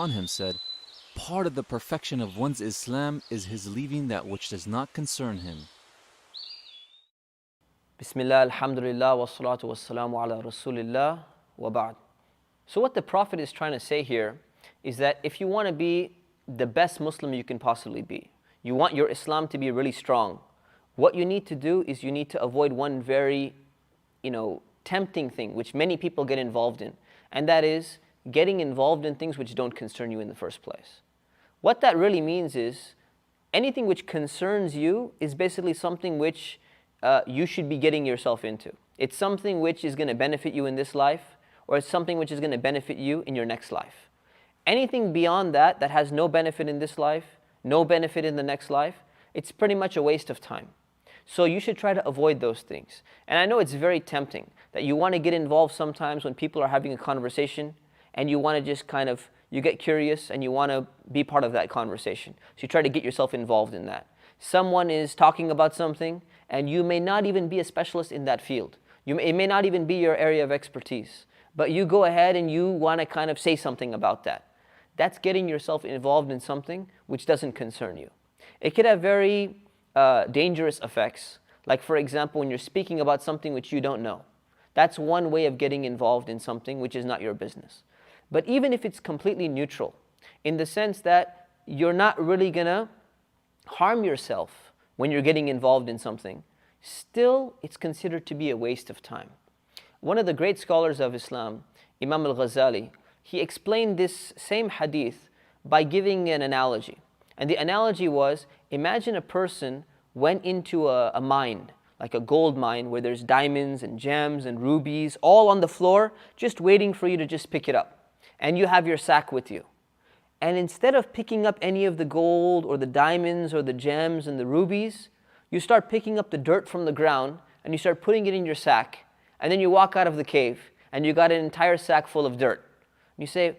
on him said, "Part of the perfection of one's Islam is his leaving that which does not concern him." Bismillah, alhamdulillah, wa salatu wa salamu ala rasulillah, wa ba'd. So what the Prophet is trying to say here is that if you want to be the best Muslim you can possibly be, you want your Islam to be really strong, what you need to do is you need to avoid one very, tempting thing which many people get involved in, and that is getting involved in things which don't concern you in the first place. What that really means is anything which concerns you is basically something which you should be getting yourself into. It's something which is going to benefit you in this life, or it's something which is going to benefit you in your next life. Anything beyond that that has no benefit in this life, no benefit in the next life, it's pretty much a waste of time. So you should try to avoid those things. And I know it's very tempting that you want to get involved sometimes when people are having a conversation and you want to just you get curious and you want to be part of that conversation. So you try to get yourself involved in that. Someone is talking about something and you may not even be a specialist in that field. It may not even be your area of expertise, but you go ahead and you want to say something about that. That's getting yourself involved in something which doesn't concern you. It could have very dangerous effects, like for example, when you're speaking about something which you don't know. That's one way of getting involved in something which is not your business. But even if it's completely neutral, in the sense that you're not really gonna harm yourself when you're getting involved in something, still it's considered to be a waste of time. One of the great scholars of Islam, Imam al-Ghazali, he explained this same hadith by giving an analogy. And the analogy was, imagine a person went into a mine, like a gold mine, where there's diamonds and gems and rubies all on the floor, just waiting for you to just pick it up. And you have your sack with you. And instead of picking up any of the gold or the diamonds or the gems and the rubies, you start picking up the dirt from the ground and you start putting it in your sack. And then you walk out of the cave and you got an entire sack full of dirt. You say,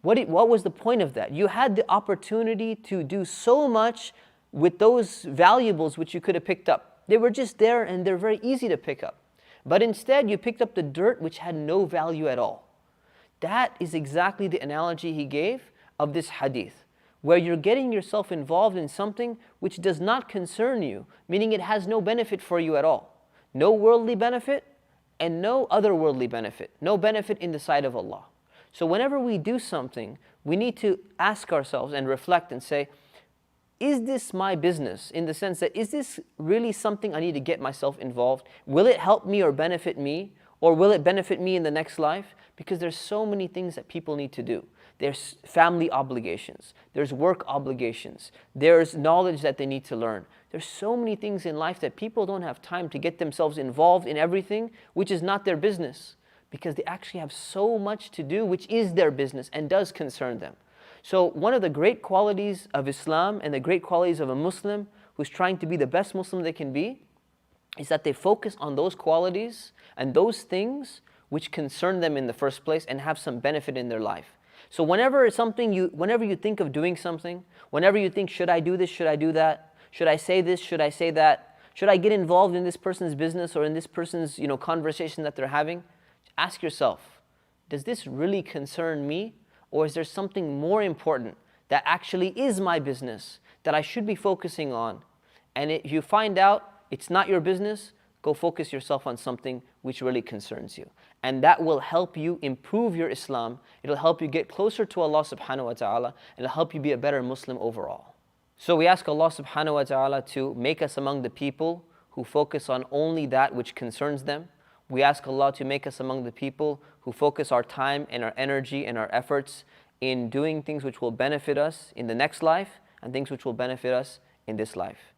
what was the point of that? You had the opportunity to do so much with those valuables which you could have picked up. They were just there and they're very easy to pick up. But instead you picked up the dirt which had no value at all. That is exactly the analogy he gave of this hadith, where you're getting yourself involved in something which does not concern you, meaning it has no benefit for you at all. No worldly benefit and no otherworldly benefit. No benefit in the sight of Allah. So whenever we do something, we need to ask ourselves and reflect and say, is this my business? In the sense that, is this really something I need to get myself involved? Will it help me or benefit me? Or will it benefit me in the next life? Because there's so many things that people need to do. There's family obligations. There's work obligations. There's knowledge that they need to learn. There's so many things in life that people don't have time to get themselves involved in everything, which is not their business. Because they actually have so much to do, which is their business and does concern them. So one of the great qualities of Islam and the great qualities of a Muslim who's trying to be the best Muslim they can be is that they focus on those qualities and those things which concern them in the first place and have some benefit in their life. So whenever you think of doing something, whenever you think, should I do this, should I do that, should I say this, should I say that, should I get involved in this person's business or in this person's conversation that they're having, ask yourself, does this really concern me? Or is there something more important that actually is my business that I should be focusing on? And if you find out it's not your business, go focus yourself on something which really concerns you. And that will help you improve your Islam. It'll help you get closer to Allah subhanahu wa ta'ala. And it'll help you be a better Muslim overall. So we ask Allah subhanahu wa ta'ala to make us among the people who focus on only that which concerns them. We ask Allah to make us among the people who focus our time and our energy and our efforts in doing things which will benefit us in the next life and things which will benefit us in this life.